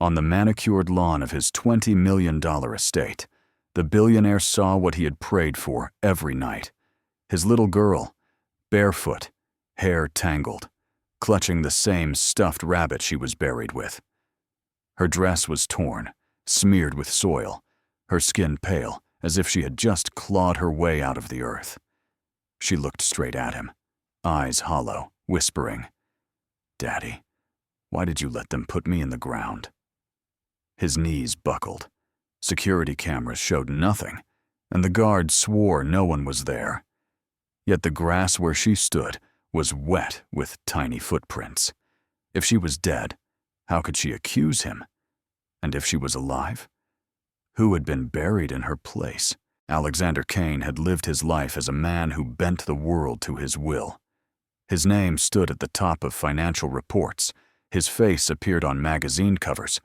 On the manicured lawn of his $20 million estate, the billionaire saw what he had prayed for every night. His little girl, barefoot, hair tangled, clutching the same stuffed rabbit she was buried with. Her dress was torn, smeared with soil, her skin pale, as if she had just clawed her way out of the earth. She looked straight at him, eyes hollow, whispering, "Daddy, why did you let them put me in the ground?" His knees buckled. Security cameras showed nothing, and the guards swore no one was there. Yet the grass where she stood was wet with tiny footprints. If she was dead, how could she accuse him? And if she was alive? Who had been buried in her place? Alexander Kane had lived his life as a man who bent the world to his will. His name stood at the top of financial reports, his face appeared on magazine covers,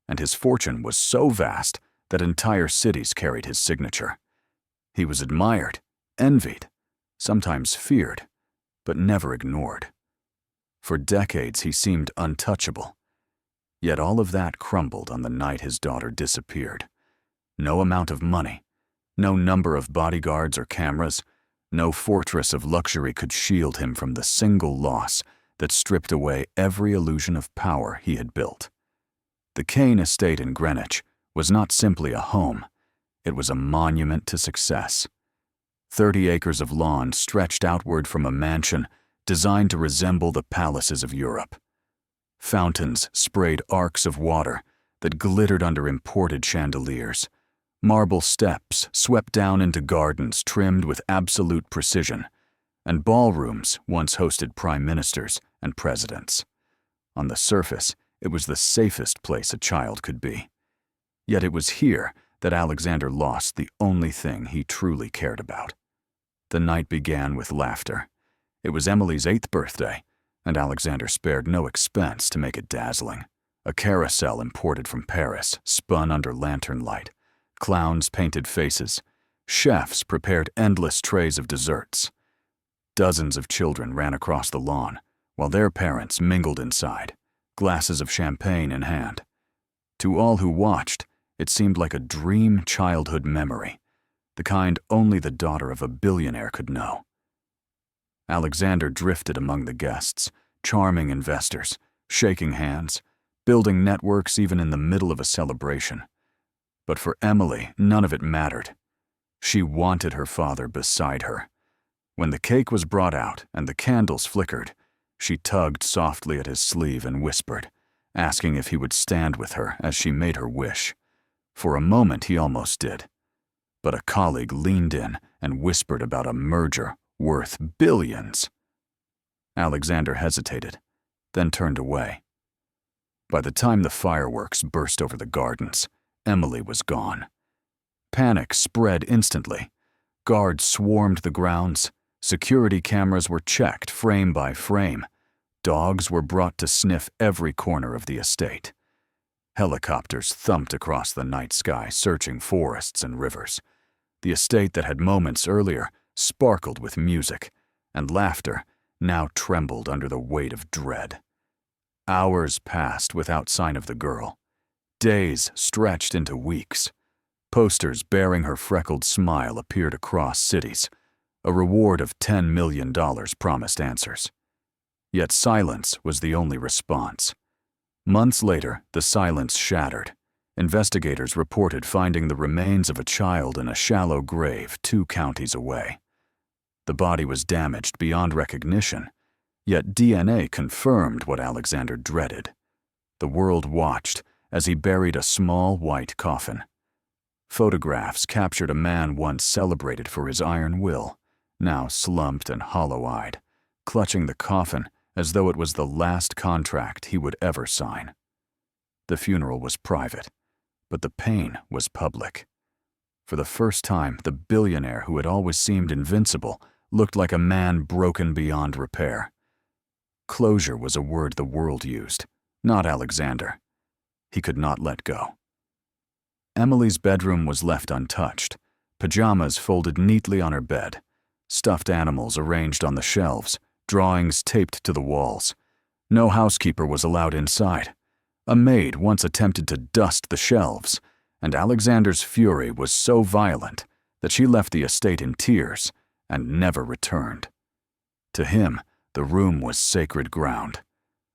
and his fortune was so vast that entire cities carried his signature. He was admired, envied, sometimes feared, but never ignored. For decades he seemed untouchable. Yet all of that crumbled on the night his daughter disappeared. No amount of money, no number of bodyguards or cameras, no fortress of luxury could shield him from the single loss that stripped away every illusion of power he had built. The Kane estate in Greenwich was not simply a home, it was a monument to success. 30 acres of lawn stretched outward from a mansion designed to resemble the palaces of Europe. Fountains sprayed arcs of water that glittered under imported chandeliers. Marble steps swept down into gardens trimmed with absolute precision, and ballrooms once hosted prime ministers and presidents. On the surface, it was the safest place a child could be. Yet it was here that Alexander lost the only thing he truly cared about. The night began with laughter. It was Emily's 8th birthday, and Alexander spared no expense to make it dazzling. A carousel imported from Paris spun under lantern light. Clowns painted faces. Chefs prepared endless trays of desserts. Dozens of children ran across the lawn, while their parents mingled inside, glasses of champagne in hand. To all who watched, it seemed like a dream childhood memory, the kind only the daughter of a billionaire could know. Alexander drifted among the guests, charming investors, shaking hands, building networks even in the middle of a celebration. But for Emily, none of it mattered. She wanted her father beside her. When the cake was brought out and the candles flickered, she tugged softly at his sleeve and whispered, asking if he would stand with her as she made her wish. For a moment he almost did. But a colleague leaned in and whispered about a merger worth billions. Alexander hesitated, then turned away. By the time the fireworks burst over the gardens, Emily was gone. Panic spread instantly. Guards swarmed the grounds. Security cameras were checked frame by frame. Dogs were brought to sniff every corner of the estate. Helicopters thumped across the night sky, searching forests and rivers. The estate that had moments earlier sparkled with music, and laughter now trembled under the weight of dread. Hours passed without sign of the girl. Days stretched into weeks. Posters bearing her freckled smile appeared across cities. A reward of $10 million promised answers. Yet silence was the only response. Months later, the silence shattered. Investigators reported finding the remains of a child in a shallow grave 2 counties away. The body was damaged beyond recognition, yet DNA confirmed what Alexander dreaded. The world watched as he buried a small white coffin. Photographs captured a man once celebrated for his iron will, now slumped and hollow-eyed, clutching the coffin as though it was the last contract he would ever sign. The funeral was private, but the pain was public. For the first time, the billionaire who had always seemed invincible looked like a man broken beyond repair. Closure was a word the world used, not Alexander. He could not let go. Emily's bedroom was left untouched, pajamas folded neatly on her bed, stuffed animals arranged on the shelves, drawings taped to the walls. No housekeeper was allowed inside. A maid once attempted to dust the shelves, and Alexander's fury was so violent that she left the estate in tears and never returned. To him, the room was sacred ground.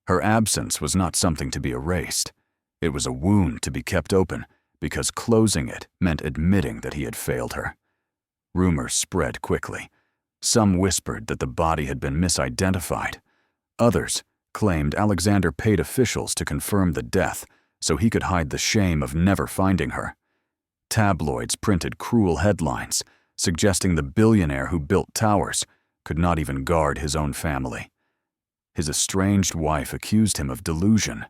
Her absence was not something to be erased. It was a wound to be kept open, because closing it meant admitting that he had failed her. Rumors spread quickly. Some whispered that the body had been misidentified. Others claimed Alexander paid officials to confirm the death so he could hide the shame of never finding her. Tabloids printed cruel headlines, suggesting the billionaire who built towers could not even guard his own family. His estranged wife accused him of delusion,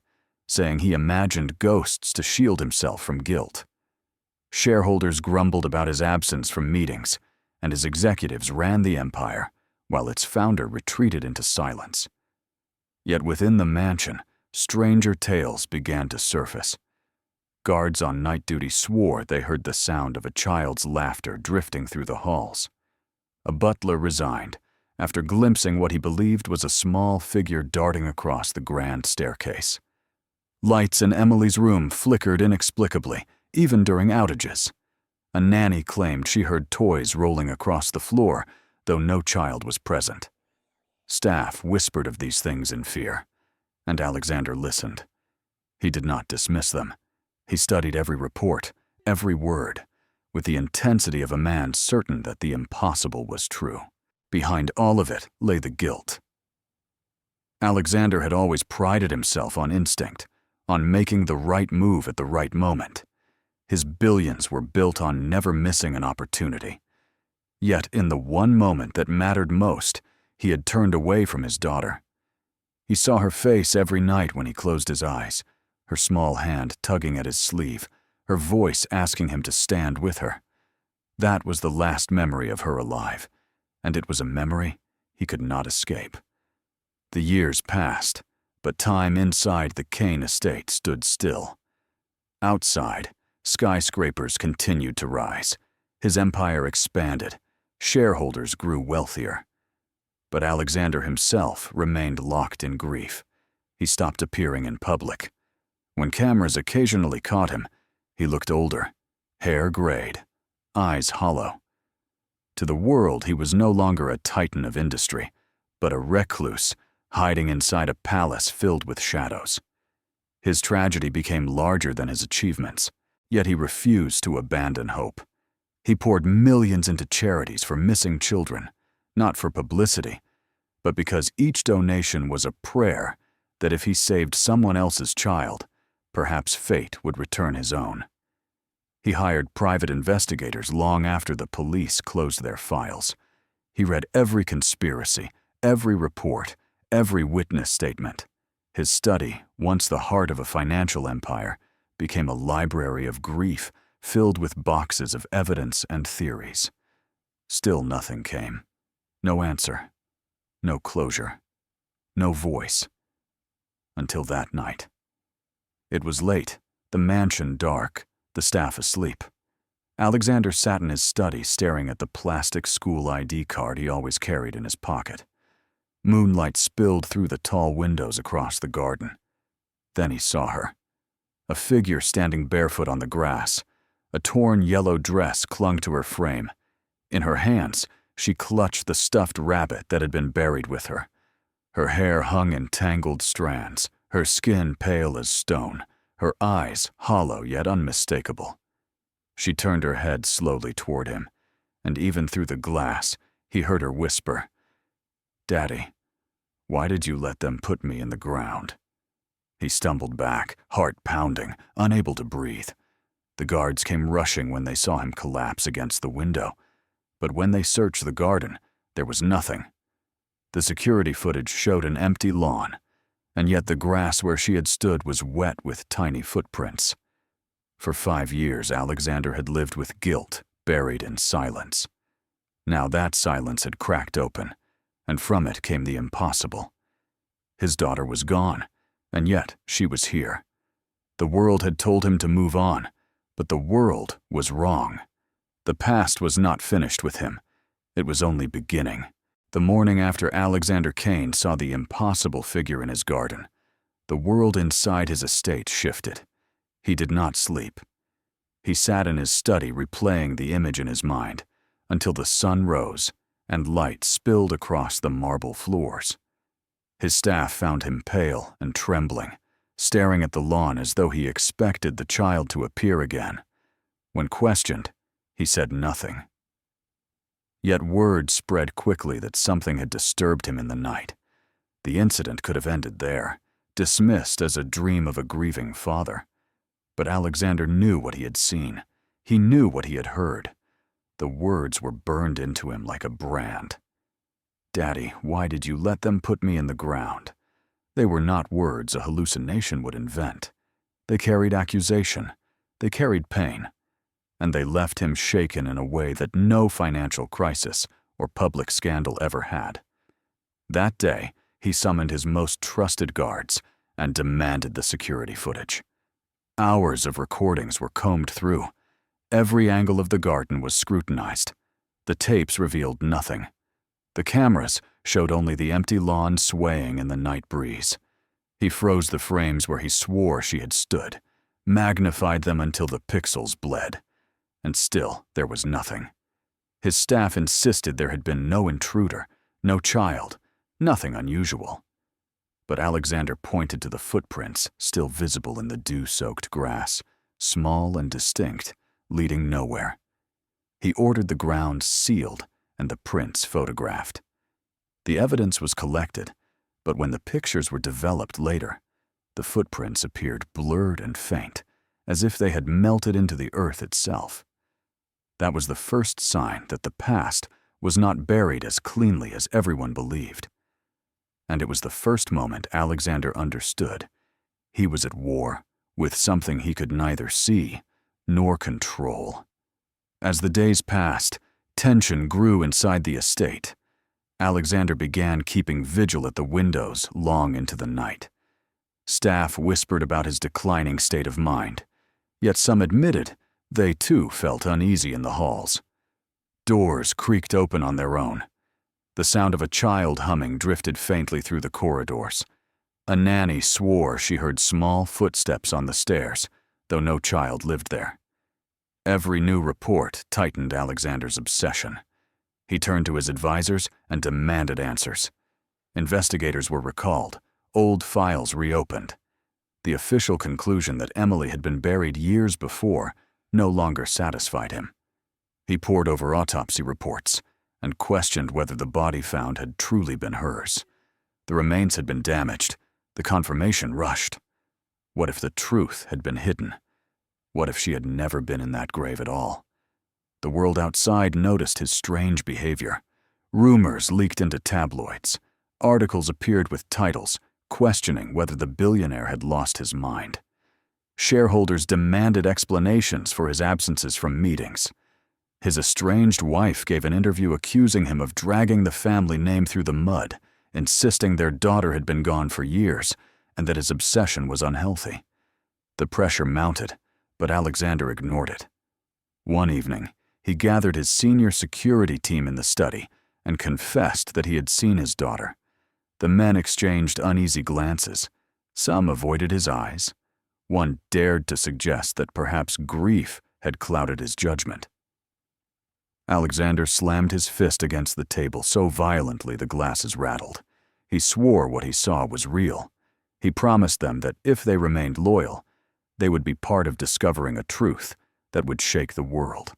saying he imagined ghosts to shield himself from guilt. Shareholders grumbled about his absence from meetings, and his executives ran the empire, while its founder retreated into silence. Yet within the mansion, stranger tales began to surface. Guards on night duty swore they heard the sound of a child's laughter drifting through the halls. A butler resigned after glimpsing what he believed was a small figure darting across the grand staircase. Lights in Emily's room flickered inexplicably, even during outages. A nanny claimed she heard toys rolling across the floor, though no child was present. Staff whispered of these things in fear, and Alexander listened. He did not dismiss them. He studied every report, every word, with the intensity of a man certain that the impossible was true. Behind all of it lay the guilt. Alexander had always prided himself on instinct, on making the right move at the right moment. His billions were built on never missing an opportunity. Yet in the one moment that mattered most, he had turned away from his daughter. He saw her face every night when he closed his eyes, her small hand tugging at his sleeve, her voice asking him to stand with her. That was the last memory of her alive, and it was a memory he could not escape. The years passed, but time inside the Kane estate stood still. Outside, skyscrapers continued to rise. His empire expanded. Shareholders grew wealthier. But Alexander himself remained locked in grief. He stopped appearing in public. When cameras occasionally caught him, he looked older, hair grayed, eyes hollow. To the world, he was no longer a titan of industry, but a recluse hiding inside a palace filled with shadows. His tragedy became larger than his achievements, yet he refused to abandon hope. He poured millions into charities for missing children, not for publicity, but because each donation was a prayer that if he saved someone else's child, perhaps fate would return his own. He hired private investigators long after the police closed their files. He read every conspiracy, every report, every witness statement. His study, once the heart of a financial empire, became a library of grief filled with boxes of evidence and theories. Still nothing came. No answer. No closure. No voice. Until that night. It was late, the mansion dark, the staff asleep. Alexander sat in his study staring at the plastic school ID card he always carried in his pocket. Moonlight spilled through the tall windows across the garden. Then he saw her. A figure standing barefoot on the grass. A torn yellow dress clung to her frame. In her hands, she clutched the stuffed rabbit that had been buried with her. Her hair hung in tangled strands, her skin pale as stone, her eyes hollow yet unmistakable. She turned her head slowly toward him, and even through the glass, he heard her whisper, "Daddy, why did you let them put me in the ground?" He stumbled back, heart pounding, unable to breathe. The guards came rushing when they saw him collapse against the window, but when they searched the garden, there was nothing. The security footage showed an empty lawn, and yet the grass where she had stood was wet with tiny footprints. For 5 years, Alexander had lived with guilt, buried in silence. Now that silence had cracked open, and from it came the impossible. His daughter was gone, and yet she was here. The world had told him to move on, but the world was wrong. The past was not finished with him. It was only beginning. The morning after Alexander Kane saw the impossible figure in his garden, The world inside his estate shifted. He did not sleep. He sat in his study replaying the image in his mind until the sun rose and light spilled across the marble floors. His staff found him pale and trembling, staring at the lawn as though he expected the child to appear again. When questioned, he said nothing. Yet word spread quickly that something had disturbed him in the night. The incident could have ended there, dismissed as a dream of a grieving father. But Alexander knew what he had seen. He knew what he had heard. The words were burned into him like a brand. "Daddy, why did you let them put me in the ground?" They were not words a hallucination would invent. They carried accusation. They carried pain. And they left him shaken in a way that no financial crisis or public scandal ever had. That day, he summoned his most trusted guards and demanded the security footage. Hours of recordings were combed through. Every angle of the garden was scrutinized. The tapes revealed nothing. The cameras showed only the empty lawn swaying in the night breeze. He froze the frames where he swore she had stood, magnified them until the pixels bled. And still there was nothing. His staff insisted there had been no intruder, no child, nothing unusual. But Alexander pointed to the footprints still visible in the dew-soaked grass, small and distinct, leading nowhere. He ordered the ground sealed and the prints photographed. The evidence was collected, but when the pictures were developed later, the footprints appeared blurred and faint, as if they had melted into the earth itself. That was the first sign that the past was not buried as cleanly as everyone believed. And it was the first moment Alexander understood. He was at war with something he could neither see nor control. As the days passed, tension grew inside the estate. Alexander began keeping vigil at the windows long into the night. Staff whispered about his declining state of mind, yet some admitted they too felt uneasy in the halls. Doors creaked open on their own. The sound of a child humming drifted faintly through the corridors. A nanny swore she heard small footsteps on the stairs, though no child lived there. Every new report tightened Alexander's obsession. He turned to his advisors and demanded answers. Investigators were recalled, old files reopened. The official conclusion that Emily had been buried years before no longer satisfied him. He pored over autopsy reports and questioned whether the body found had truly been hers. The remains had been damaged. The confirmation rushed. What if the truth had been hidden? What if she had never been in that grave at all? The world outside noticed his strange behavior. Rumors leaked into tabloids. Articles appeared with titles questioning whether the billionaire had lost his mind. Shareholders demanded explanations for his absences from meetings. His estranged wife gave an interview accusing him of dragging the family name through the mud, insisting their daughter had been gone for years and that his obsession was unhealthy. The pressure mounted, but Alexander ignored it. One evening, he gathered his senior security team in the study and confessed that he had seen his daughter. The men exchanged uneasy glances. Some avoided his eyes. One dared to suggest that perhaps grief had clouded his judgment. Alexander slammed his fist against the table so violently the glasses rattled. He swore what he saw was real. He promised them that if they remained loyal, they would be part of discovering a truth that would shake the world.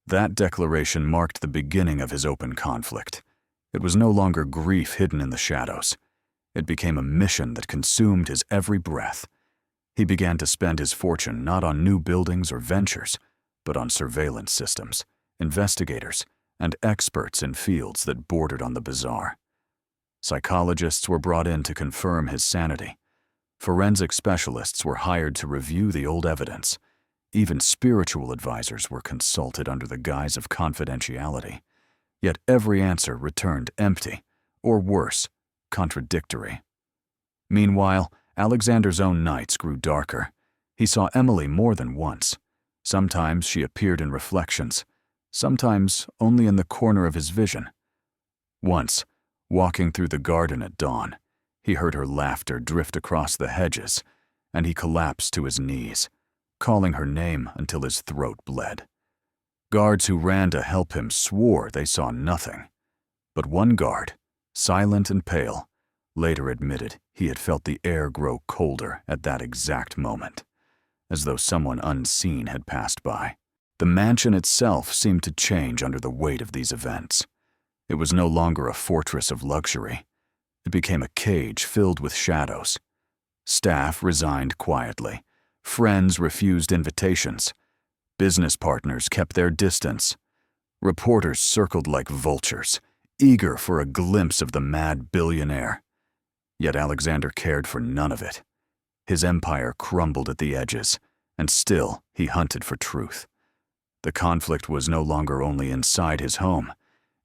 That declaration marked the beginning of his open conflict. It was no longer grief hidden in the shadows. It became a mission that consumed his every breath. He began to spend his fortune not on new buildings or ventures, but on surveillance systems, investigators, and experts in fields that bordered on the bizarre. Psychologists were brought in to confirm his sanity. Forensic specialists were hired to review the old evidence. Even spiritual advisors were consulted under the guise of confidentiality. Yet every answer returned empty, or worse, contradictory. Meanwhile, Alexander's own nights grew darker. He saw Emily more than once. Sometimes she appeared in reflections, sometimes only in the corner of his vision. Once, walking through the garden at dawn, He heard her laughter drift across the hedges, and he collapsed to his knees, calling her name until his throat bled. Guards who ran to help him swore they saw nothing. But one guard, silent and pale, later admitted he had felt the air grow colder at that exact moment, as though someone unseen had passed by. The mansion itself seemed to change under the weight of these events. It was no longer a fortress of luxury. It became a cage filled with shadows. Staff resigned quietly. Friends refused invitations. Business partners kept their distance. Reporters circled like vultures, eager for a glimpse of the mad billionaire. Yet Alexander cared for none of it. His empire crumbled at the edges, and still he hunted for truth. The conflict was no longer only inside his home.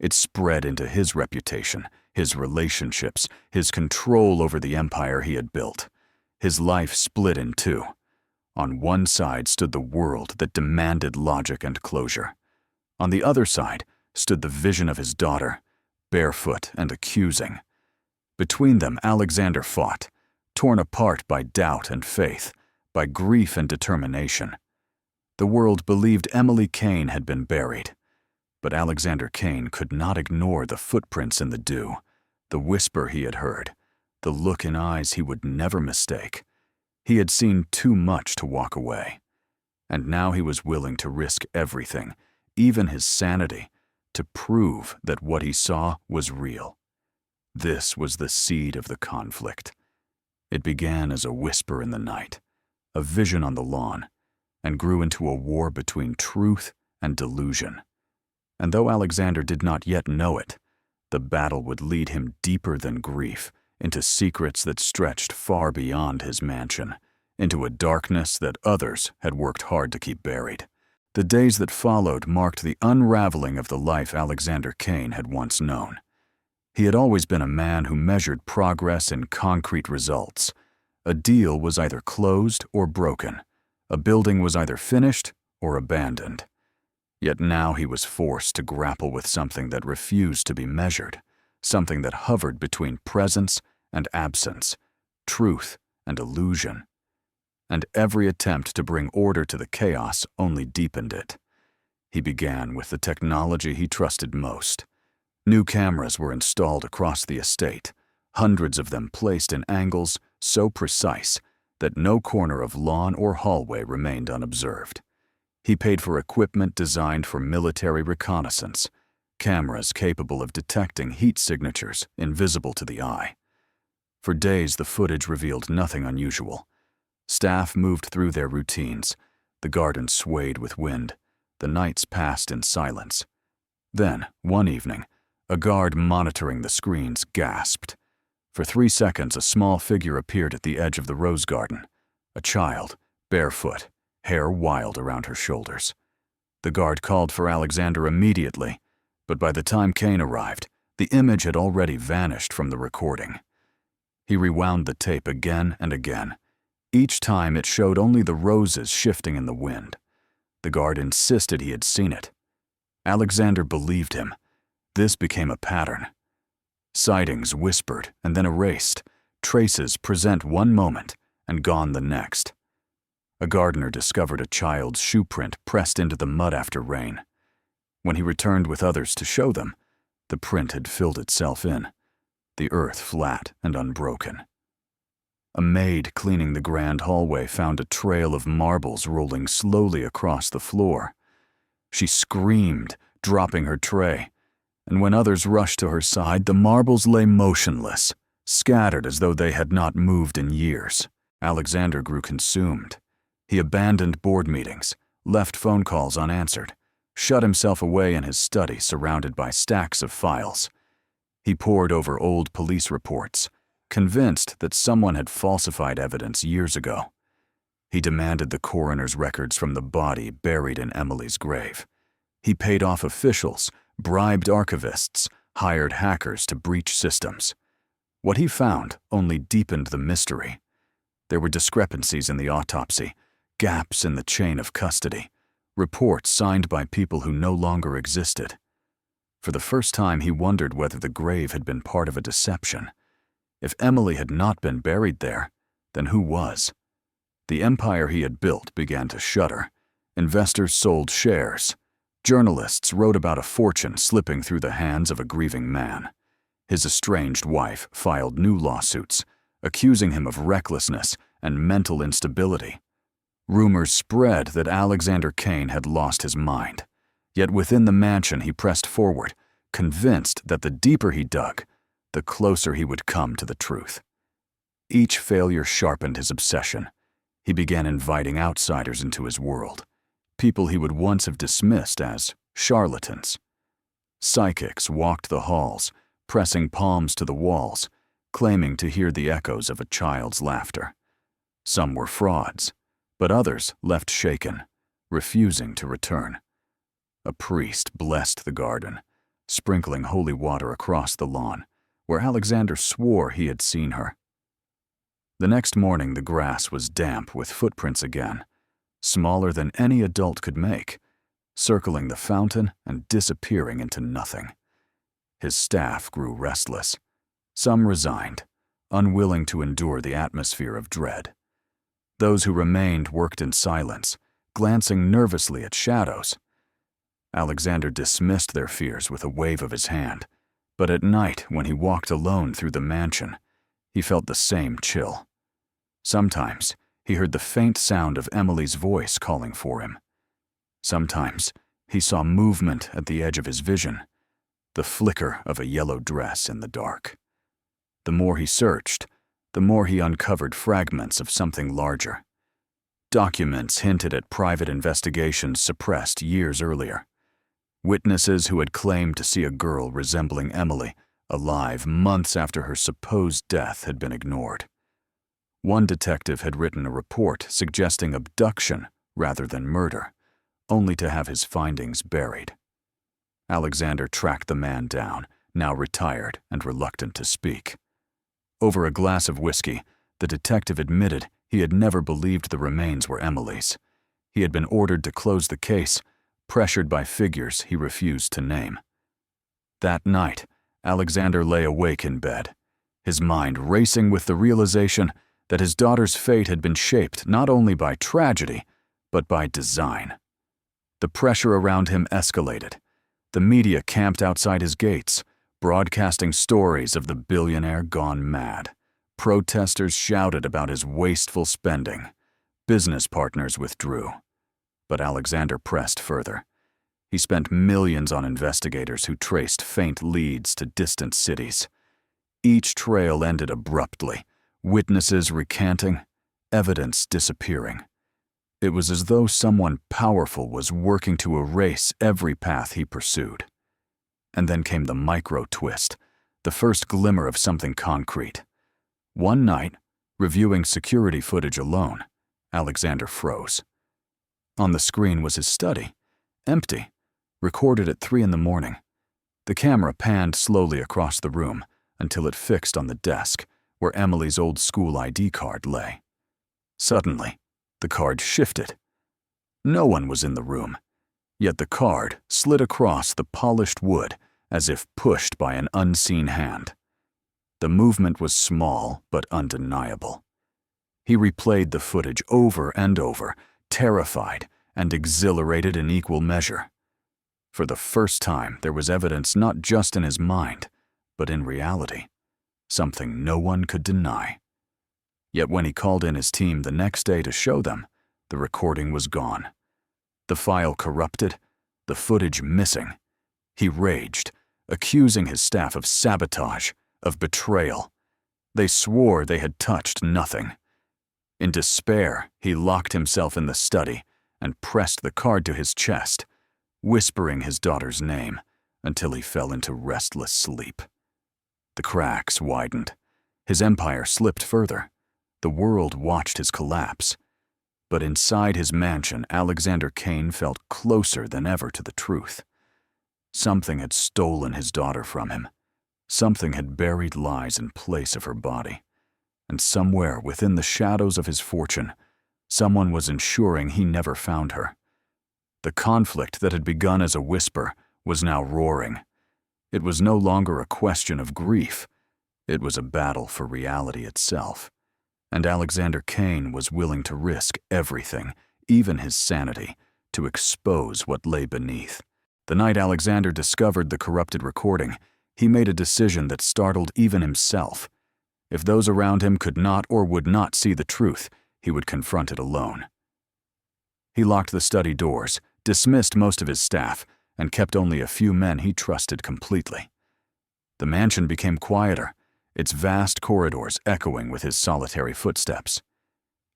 It spread into his reputation, his relationships, his control over the empire he had built. His life split in two. On one side stood the world that demanded logic and closure. On the other side stood the vision of his daughter, barefoot and accusing. Between them, Alexander fought, torn apart by doubt and faith, by grief and determination. The world believed Emily Kane had been buried, but Alexander Kane could not ignore the footprints in the dew, the whisper he had heard, the look in eyes he would never mistake. He had seen too much to walk away, and now he was willing to risk everything, even his sanity, to prove that what he saw was real. This was the seed of the conflict. It began as a whisper in the night, a vision on the lawn, and grew into a war between truth and delusion. And though Alexander did not yet know it, the battle would lead him deeper than grief, into secrets that stretched far beyond his mansion, into a darkness that others had worked hard to keep buried. The days that followed marked the unraveling of the life Alexander Kane had once known. He had always been a man who measured progress in concrete results. A deal was either closed or broken. A building was either finished or abandoned. Yet now he was forced to grapple with something that refused to be measured, something that hovered between presence and absence, truth and illusion. And every attempt to bring order to the chaos only deepened it. He began with the technology he trusted most. New cameras were installed across the estate, hundreds of them placed in angles so precise that no corner of lawn or hallway remained unobserved. He paid for equipment designed for military reconnaissance, cameras capable of detecting heat signatures invisible to the eye. For days, the footage revealed nothing unusual. Staff moved through their routines. The garden swayed with wind. The nights passed in silence. Then, one evening, a guard monitoring the screens gasped. For 3 seconds, a small figure appeared at the edge of the rose garden. A child, barefoot, hair wild around her shoulders. The guard called for Alexander immediately, but by the time Kane arrived, the image had already vanished from the recording. He rewound the tape again and again. Each time it showed only the roses shifting in the wind. The guard insisted he had seen it. Alexander believed him. This became a pattern. Sightings whispered and then erased, traces present one moment and gone the next. A gardener discovered a child's shoe print pressed into the mud after rain. When he returned with others to show them, the print had filled itself in, the earth flat and unbroken. A maid cleaning the grand hallway found a trail of marbles rolling slowly across the floor. She screamed, dropping her tray, and when others rushed to her side, the marbles lay motionless, scattered as though they had not moved in years. Alexander grew consumed. He abandoned board meetings, left phone calls unanswered, shut himself away in his study surrounded by stacks of files. He pored over old police reports, convinced that someone had falsified evidence years ago. He demanded the coroner's records from the body buried in Emily's grave. He paid off officials, bribed archivists, hired hackers to breach systems. What he found only deepened the mystery. There were discrepancies in the autopsy, gaps in the chain of custody, reports signed by people who no longer existed. For the first time, he wondered whether the grave had been part of a deception. If Emily had not been buried there, then who was? The empire he had built began to shudder. Investors sold shares. Journalists wrote about a fortune slipping through the hands of a grieving man. His estranged wife filed new lawsuits, accusing him of recklessness and mental instability. Rumors spread that Alexander Kane had lost his mind. Yet within the mansion he pressed forward, convinced that the deeper he dug, the closer he would come to the truth. Each failure sharpened his obsession. He began inviting outsiders into his world, people he would once have dismissed as charlatans. Psychics walked the halls, pressing palms to the walls, claiming to hear the echoes of a child's laughter. Some were frauds, but others left shaken, refusing to return. A priest blessed the garden, sprinkling holy water across the lawn, where Alexander swore he had seen her. The next morning the grass was damp with footprints again, smaller than any adult could make, circling the fountain and disappearing into nothing. His staff grew restless. Some resigned, unwilling to endure the atmosphere of dread. Those who remained worked in silence, glancing nervously at shadows. Alexander dismissed their fears with a wave of his hand, but at night, when he walked alone through the mansion, he felt the same chill. Sometimes he heard the faint sound of Emily's voice calling for him. Sometimes he saw movement at the edge of his vision, the flicker of a yellow dress in the dark. The more he searched, the more he uncovered fragments of something larger. Documents hinted at private investigations suppressed years earlier. Witnesses who had claimed to see a girl resembling Emily alive months after her supposed death had been ignored. One detective had written a report suggesting abduction rather than murder, only to have his findings buried. Alexander tracked the man down, now retired and reluctant to speak. Over a glass of whiskey, the detective admitted he had never believed the remains were Emily's. He had been ordered to close the case, pressured by figures he refused to name. That night, Alexander lay awake in bed, his mind racing with the realization that his daughter's fate had been shaped not only by tragedy, but by design. The pressure around him escalated. The media camped outside his gates, broadcasting stories of the billionaire gone mad. Protesters shouted about his wasteful spending. Business partners withdrew. But Alexander pressed further. He spent millions on investigators who traced faint leads to distant cities. Each trail ended abruptly, witnesses recanting, evidence disappearing. It was as though someone powerful was working to erase every path he pursued. And then came the micro-twist, the first glimmer of something concrete. One night, reviewing security footage alone, Alexander froze. On the screen was his study, empty, recorded at 3 a.m. The camera panned slowly across the room until it fixed on the desk where Emily's old school ID card lay. Suddenly, the card shifted. No one was in the room, yet the card slid across the polished wood as if pushed by an unseen hand. The movement was small but undeniable. He replayed the footage over and over, terrified and exhilarated in equal measure. For the first time, there was evidence not just in his mind, but in reality, something no one could deny. Yet when he called in his team the next day to show them, the recording was gone. The file corrupted, the footage missing. He raged, accusing his staff of sabotage, of betrayal. They swore they had touched nothing. In despair, he locked himself in the study and pressed the card to his chest, whispering his daughter's name until he fell into restless sleep. The cracks widened. His empire slipped further. The world watched his collapse. But inside his mansion, Alexander Kane felt closer than ever to the truth. Something had stolen his daughter from him. Something had buried lies in place of her body. And somewhere within the shadows of his fortune, someone was ensuring he never found her. The conflict that had begun as a whisper was now roaring. It was no longer a question of grief. It was a battle for reality itself, and Alexander Kane was willing to risk everything, even his sanity, to expose what lay beneath. The night Alexander discovered the corrupted recording, he made a decision that startled even himself. If those around him could not or would not see the truth, he would confront it alone. He locked the study doors, dismissed most of his staff, and kept only a few men he trusted completely. The mansion became quieter, its vast corridors echoing with his solitary footsteps.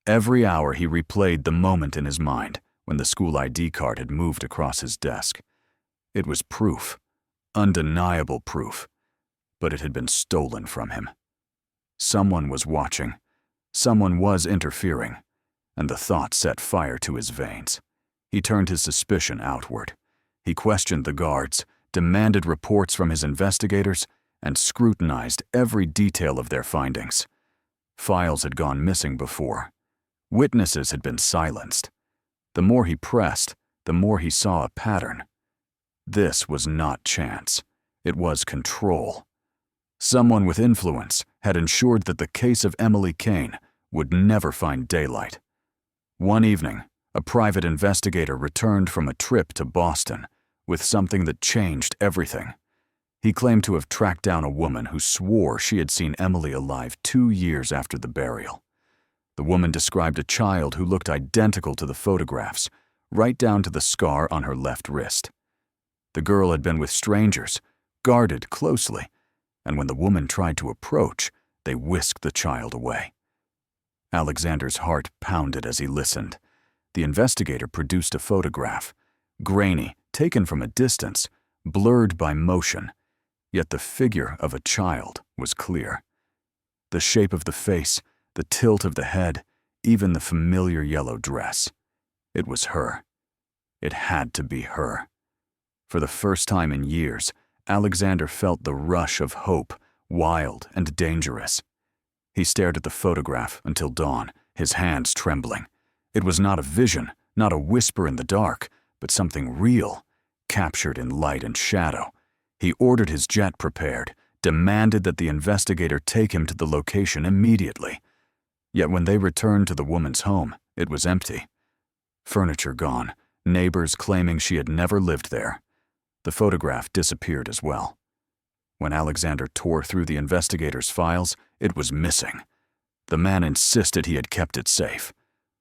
Every hour he replayed the moment in his mind when the school ID card had moved across his desk. It was proof, undeniable proof, but it had been stolen from him. Someone was watching, someone was interfering, and the thought set fire to his veins. He turned his suspicion outward. He questioned the guards, demanded reports from his investigators, and scrutinized every detail of their findings. Files had gone missing before. Witnesses had been silenced. The more he pressed, the more he saw a pattern. This was not chance. It was control. Someone with influence had ensured that the case of Emily Kane would never find daylight. One evening, a private investigator returned from a trip to Boston with something that changed everything. He claimed to have tracked down a woman who swore she had seen Emily alive 2 years after the burial. The woman described a child who looked identical to the photographs, right down to the scar on her left wrist. The girl had been with strangers, guarded closely, and when the woman tried to approach, they whisked the child away. Alexander's heart pounded as he listened. The investigator produced a photograph, grainy, taken from a distance, blurred by motion, yet the figure of a child was clear. The shape of the face, the tilt of the head, even the familiar yellow dress. It was her. It had to be her. For the first time in years, Alexander felt the rush of hope, wild and dangerous. He stared at the photograph until dawn, his hands trembling. It was not a vision, not a whisper in the dark, but something real, captured in light and shadow. He ordered his jet prepared, demanded that the investigator take him to the location immediately. Yet when they returned to the woman's home, it was empty. Furniture gone, neighbors claiming she had never lived there. The photograph disappeared as well. When Alexander tore through the investigator's files, it was missing. The man insisted he had kept it safe,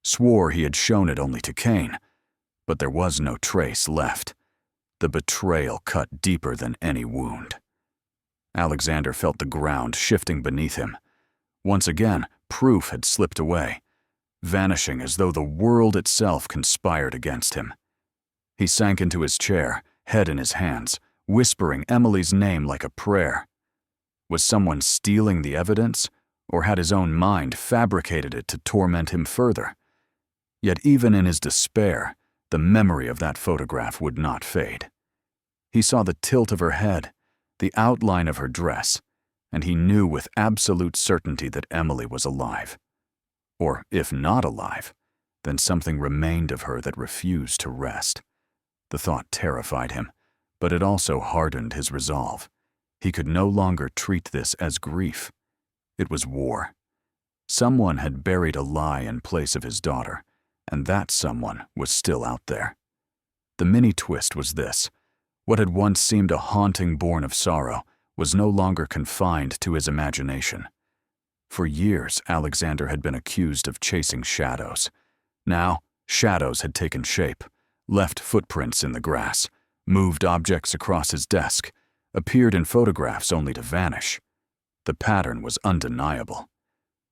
swore he had shown it only to Kane, but there was no trace left. The betrayal cut deeper than any wound. Alexander felt the ground shifting beneath him. Once again, proof had slipped away, vanishing as though the world itself conspired against him. He sank into his chair, head in his hands, whispering Emily's name like a prayer. Was someone stealing the evidence, or had his own mind fabricated it to torment him further? Yet even in his despair, the memory of that photograph would not fade. He saw the tilt of her head, the outline of her dress, and he knew with absolute certainty that Emily was alive. Or if not alive, then something remained of her that refused to rest. The thought terrified him, but it also hardened his resolve. He could no longer treat this as grief. It was war. Someone had buried a lie in place of his daughter, and that someone was still out there. The mini-twist was this. What had once seemed a haunting born of sorrow was no longer confined to his imagination. For years, Alexander had been accused of chasing shadows. Now, shadows had taken shape, left footprints in the grass, moved objects across his desk, appeared in photographs only to vanish. The pattern was undeniable.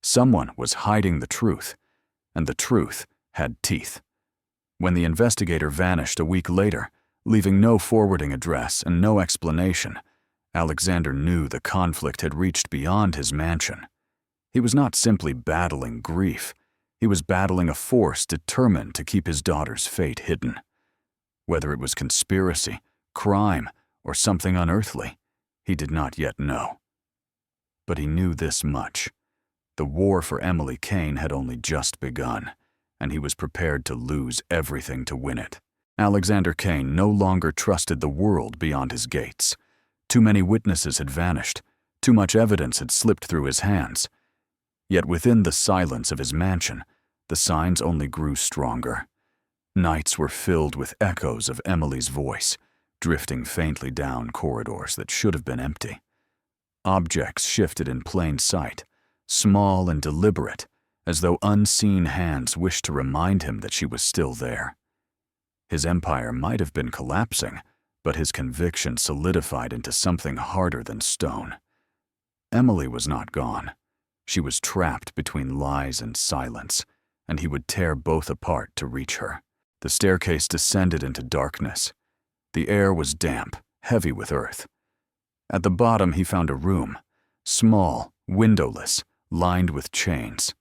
Someone was hiding the truth, and the truth had teeth. When the investigator vanished a week later, leaving no forwarding address and no explanation, Alexander knew the conflict had reached beyond his mansion. He was not simply battling grief. He was battling a force determined to keep his daughter's fate hidden. Whether it was conspiracy, crime, or something unearthly, he did not yet know. But he knew this much. The war for Emily Kane had only just begun, and he was prepared to lose everything to win it. Alexander Kane no longer trusted the world beyond his gates. Too many witnesses had vanished. Too much evidence had slipped through his hands. Yet within the silence of his mansion, the signs only grew stronger. Nights were filled with echoes of Emily's voice, drifting faintly down corridors that should have been empty. Objects shifted in plain sight, small and deliberate, as though unseen hands wished to remind him that she was still there. His empire might have been collapsing, but his conviction solidified into something harder than stone. Emily was not gone. She was trapped between lies and silence, and he would tear both apart to reach her. The staircase descended into darkness. The air was damp, heavy with earth. At the bottom he found a room, small, windowless, lined with chains.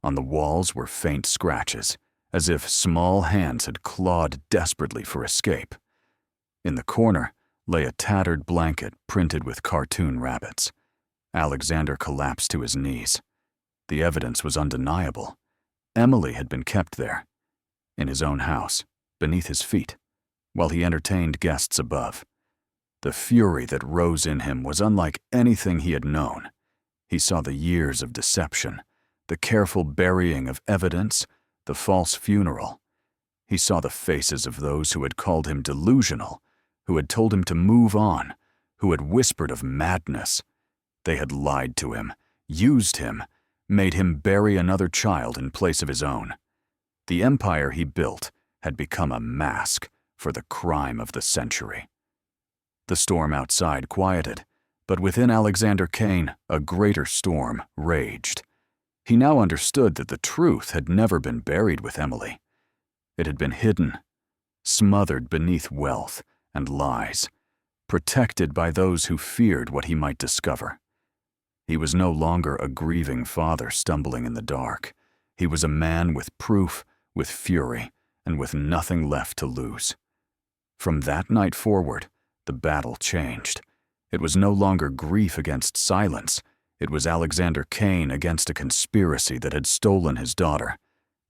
On the walls were faint scratches, as if small hands had clawed desperately for escape. In the corner lay a tattered blanket printed with cartoon rabbits. Alexander collapsed to his knees. The evidence was undeniable. Emily had been kept there, in his own house, beneath his feet, while he entertained guests above. The fury that rose in him was unlike anything he had known. He saw the years of deception, the careful burying of evidence, the false funeral. He saw the faces of those who had called him delusional, who had told him to move on, who had whispered of madness. They had lied to him, used him, made him bury another child in place of his own. The empire he built had become a mask for the crime of the century. The storm outside quieted, but within Alexander Kane, a greater storm raged. He now understood that the truth had never been buried with Emily. It had been hidden, smothered beneath wealth and lies, protected by those who feared what he might discover. He was no longer a grieving father stumbling in the dark. He was a man with proof, with fury, and with nothing left to lose. From that night forward, the battle changed. It was no longer grief against silence. It was Alexander Kane against a conspiracy that had stolen his daughter,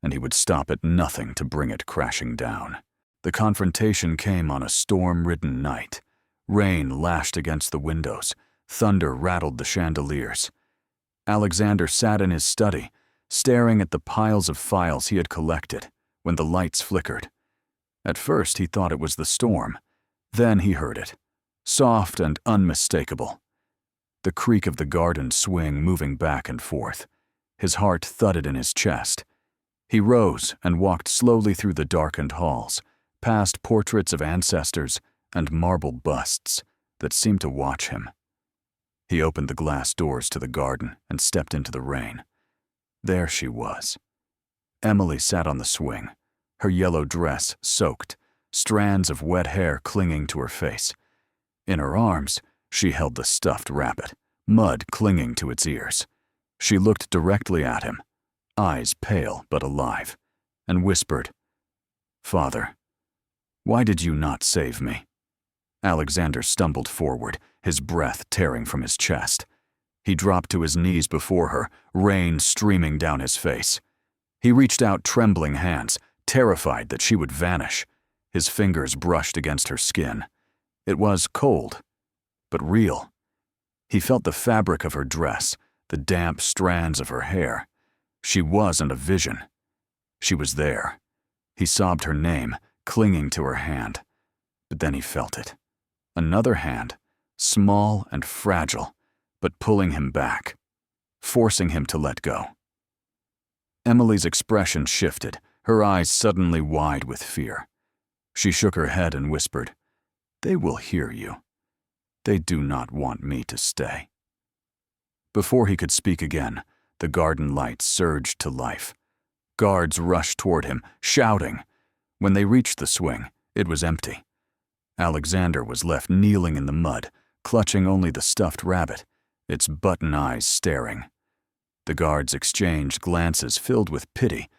and he would stop at nothing to bring it crashing down. The confrontation came on a storm-ridden night. Rain lashed against the windows. Thunder rattled the chandeliers. Alexander sat in his study, staring at the piles of files he had collected, when the lights flickered. At first he thought it was the storm. Then he heard it, soft and unmistakable. The creak of the garden swing moving back and forth. His heart thudded in his chest. He rose and walked slowly through the darkened halls, past portraits of ancestors and marble busts that seemed to watch him. He opened the glass doors to the garden and stepped into the rain. There she was. Emily sat on the swing, her yellow dress soaked, strands of wet hair clinging to her face. In her arms, she held the stuffed rabbit, mud clinging to its ears. She looked directly at him, eyes pale but alive, and whispered, "Father, why did you not save me?" Alexander stumbled forward, his breath tearing from his chest. He dropped to his knees before her, rain streaming down his face. He reached out trembling hands, terrified that she would vanish. His fingers brushed against her skin. It was cold, but real. He felt the fabric of her dress, the damp strands of her hair. She wasn't a vision. She was there. He sobbed her name, clinging to her hand. But then he felt it. Another hand, small and fragile, but pulling him back, forcing him to let go. Emily's expression shifted, her eyes suddenly wide with fear. She shook her head and whispered, "They will hear you. They do not want me to stay." Before he could speak again, the garden lights surged to life. Guards rushed toward him, shouting. When they reached the swing, it was empty. Alexander was left kneeling in the mud, clutching only the stuffed rabbit, its button eyes staring. The guards exchanged glances filled with pity,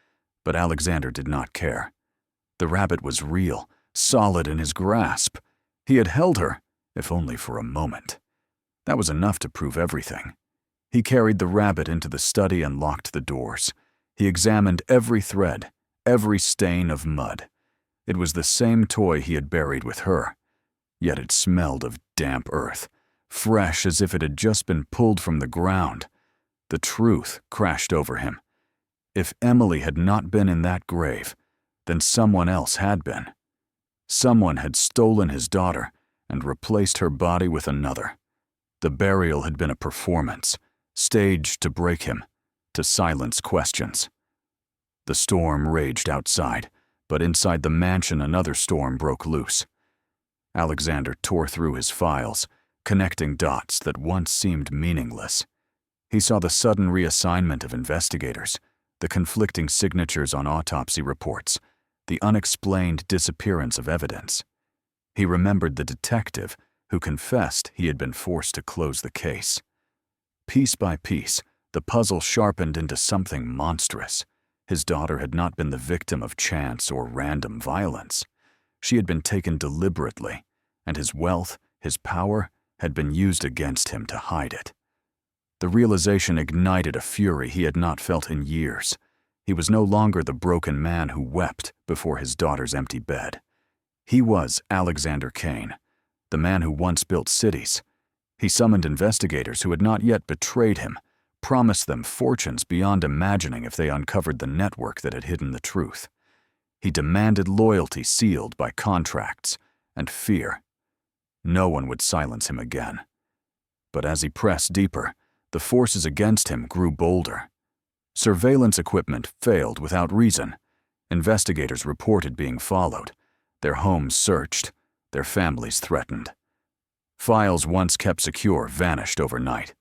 but Alexander did not care. The rabbit was real, solid in his grasp. He had held her, if only for a moment. That was enough to prove everything. He carried the rabbit into the study and locked the doors. He examined every thread, every stain of mud. It was the same toy he had buried with her, yet it smelled of damp earth, fresh as if it had just been pulled from the ground. The truth crashed over him. If Emily had not been in that grave, then someone else had been. Someone had stolen his daughter and replaced her body with another. The burial had been a performance, staged to break him, to silence questions. The storm raged outside, but inside the mansion another storm broke loose. Alexander tore through his files, connecting dots that once seemed meaningless. He saw the sudden reassignment of investigators, the conflicting signatures on autopsy reports, the unexplained disappearance of evidence. He remembered the detective who confessed he had been forced to close the case. Piece by piece, the puzzle sharpened into something monstrous. His daughter had not been the victim of chance or random violence. She had been taken deliberately, and his wealth, his power, had been used against him to hide it. The realization ignited a fury he had not felt in years. He was no longer the broken man who wept before his daughter's empty bed. He was Alexander Kane, the man who once built cities. He summoned investigators who had not yet betrayed him, promised them fortunes beyond imagining if they uncovered the network that had hidden the truth. He demanded loyalty sealed by contracts and fear. No one would silence him again. But as he pressed deeper, the forces against him grew bolder. Surveillance equipment failed without reason. Investigators reported being followed, their homes searched, their families threatened. Files once kept secure vanished overnight.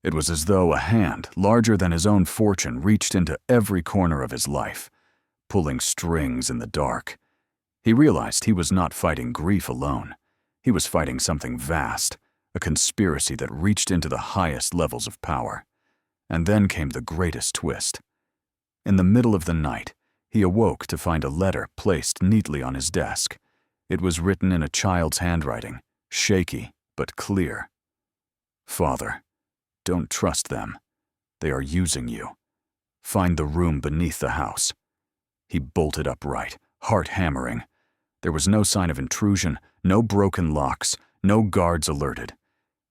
It was as though a hand larger than his own fortune reached into every corner of his life, pulling strings in the dark. He realized he was not fighting grief alone. He was fighting something vast, a conspiracy that reached into the highest levels of power. And then came the greatest twist. In the middle of the night, he awoke to find a letter placed neatly on his desk. It was written in a child's handwriting, shaky but clear. Father, don't trust them. They are using you. Find the room beneath the house. He bolted upright, heart hammering. There was no sign of intrusion, no broken locks, no guards alerted.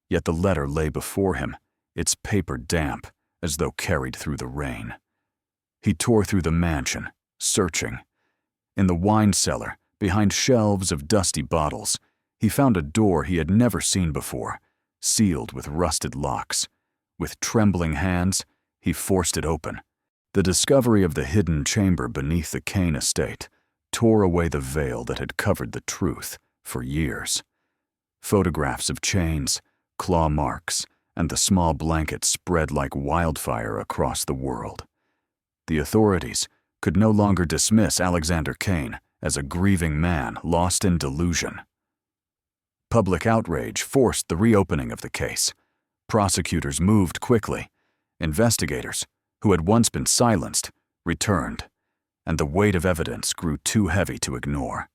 Yet the letter lay before him, its paper damp, as though carried through the rain. He tore through the mansion, searching. In the wine cellar, behind shelves of dusty bottles, he found a door he had never seen before, sealed with rusted locks. With trembling hands, he forced it open. The discovery of the hidden chamber beneath the Kane estate tore away the veil that had covered the truth for years. Photographs of chains, claw marks, and the small blanket spread like wildfire across the world. The authorities could no longer dismiss Alexander Kane as a grieving man lost in delusion. Public outrage forced the reopening of the case. Prosecutors moved quickly. Investigators, who had once been silenced, returned, and the weight of evidence grew too heavy to ignore.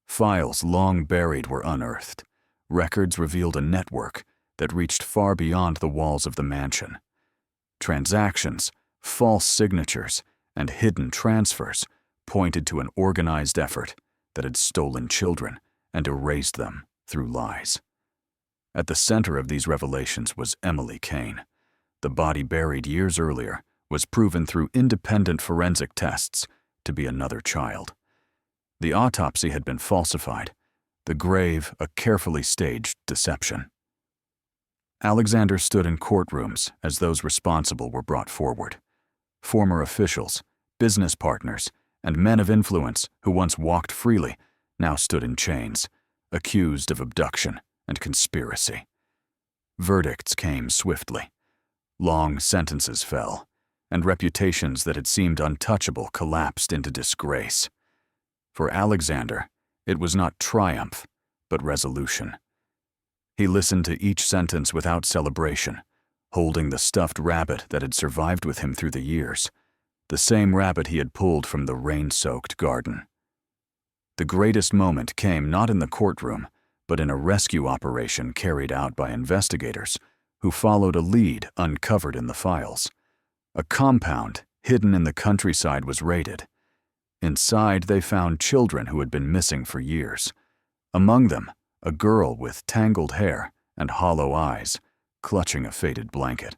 Files long buried were unearthed. Records revealed a network that reached far beyond the walls of the mansion. Transactions, false signatures, and hidden transfers pointed to an organized effort that had stolen children and erased them through lies. At the center of these revelations was Emily Kane. The body buried years earlier was proven through independent forensic tests to be another child. The autopsy had been falsified, the grave a carefully staged deception. Alexander stood in courtrooms as those responsible were brought forward. Former officials, business partners, and men of influence who once walked freely now stood in chains, accused of abduction and conspiracy. Verdicts came swiftly. Long sentences fell, and reputations that had seemed untouchable collapsed into disgrace. For Alexander, it was not triumph, but resolution. He listened to each sentence without celebration, holding the stuffed rabbit that had survived with him through the years, the same rabbit he had pulled from the rain-soaked garden. The greatest moment came not in the courtroom, but in a rescue operation carried out by investigators who followed a lead uncovered in the files. A compound hidden in the countryside was raided. Inside, they found children who had been missing for years. Among them, a girl with tangled hair and hollow eyes, clutching a faded blanket.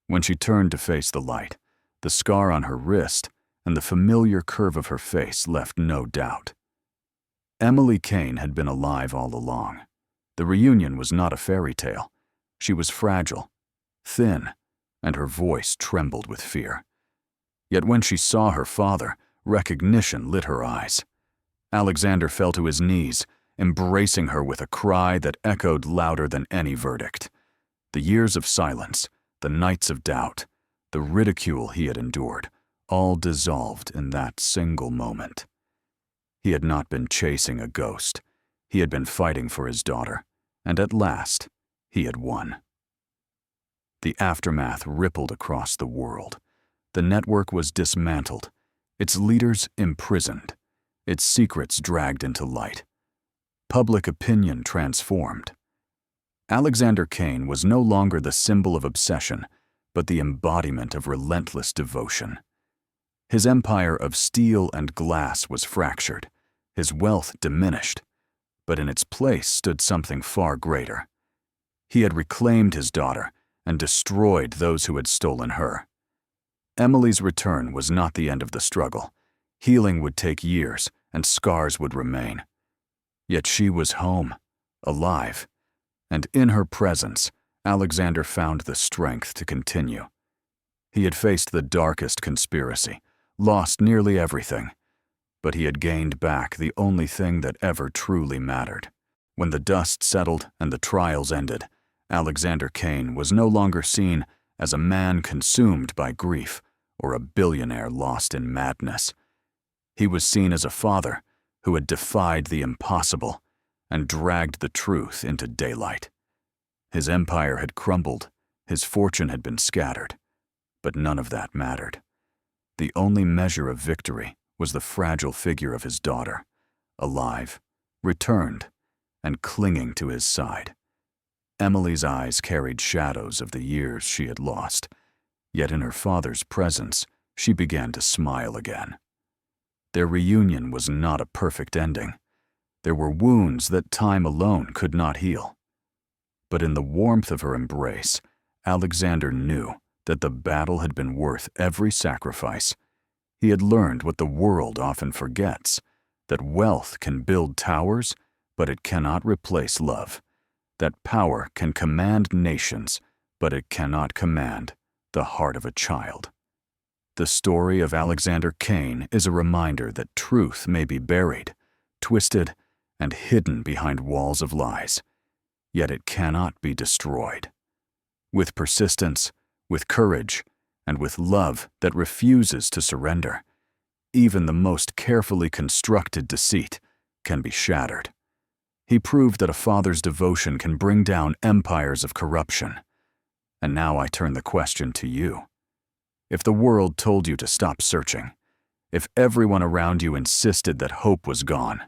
When she turned to face the light, the scar on her wrist and the familiar curve of her face left no doubt. Emily Kane had been alive all along. The reunion was not a fairy tale. She was fragile, thin, and her voice trembled with fear. Yet when she saw her father, recognition lit her eyes. Alexander fell to his knees, embracing her with a cry that echoed louder than any verdict. The years of silence, the nights of doubt, the ridicule he had endured, all dissolved in that single moment. He had not been chasing a ghost. He had been fighting for his daughter, and at last, he had won. The aftermath rippled across the world. The network was dismantled, its leaders imprisoned, its secrets dragged into light. Public opinion transformed. Alexander Kane was no longer the symbol of obsession, but the embodiment of relentless devotion. His empire of steel and glass was fractured, his wealth diminished, but in its place stood something far greater. He had reclaimed his daughter and destroyed those who had stolen her. Emily's return was not the end of the struggle. Healing would take years, and scars would remain. Yet she was home, alive, and in her presence, Alexander found the strength to continue. He had faced the darkest conspiracy, lost nearly everything, but he had gained back the only thing that ever truly mattered. When the dust settled and the trials ended, Alexander Kane was no longer seen as a man consumed by grief or a billionaire lost in madness. He was seen as a father who had defied the impossible and dragged the truth into daylight. His empire had crumbled, his fortune had been scattered, but none of that mattered. The only measure of victory was the fragile figure of his daughter, alive, returned, and clinging to his side. Emily's eyes carried shadows of the years she had lost, yet in her father's presence, she began to smile again. Their reunion was not a perfect ending. There were wounds that time alone could not heal. But in the warmth of her embrace, Alexander knew that the battle had been worth every sacrifice. He had learned what the world often forgets, that wealth can build towers, but it cannot replace love. That power can command nations, but it cannot command the heart of a child. The story of Alexander Kane is a reminder that truth may be buried, twisted, and hidden behind walls of lies, yet it cannot be destroyed. With persistence, with courage, and with love that refuses to surrender, even the most carefully constructed deceit can be shattered. He proved that a father's devotion can bring down empires of corruption. And now I turn the question to you. If the world told you to stop searching, if everyone around you insisted that hope was gone,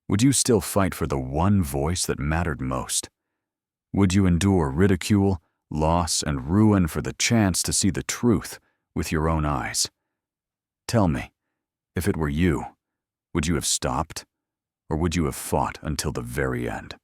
would you still fight for the one voice that mattered most? Would you endure ridicule, loss, and ruin for the chance to see the truth with your own eyes? Tell me, if it were you, would you have stopped? Or would you have fought until the very end?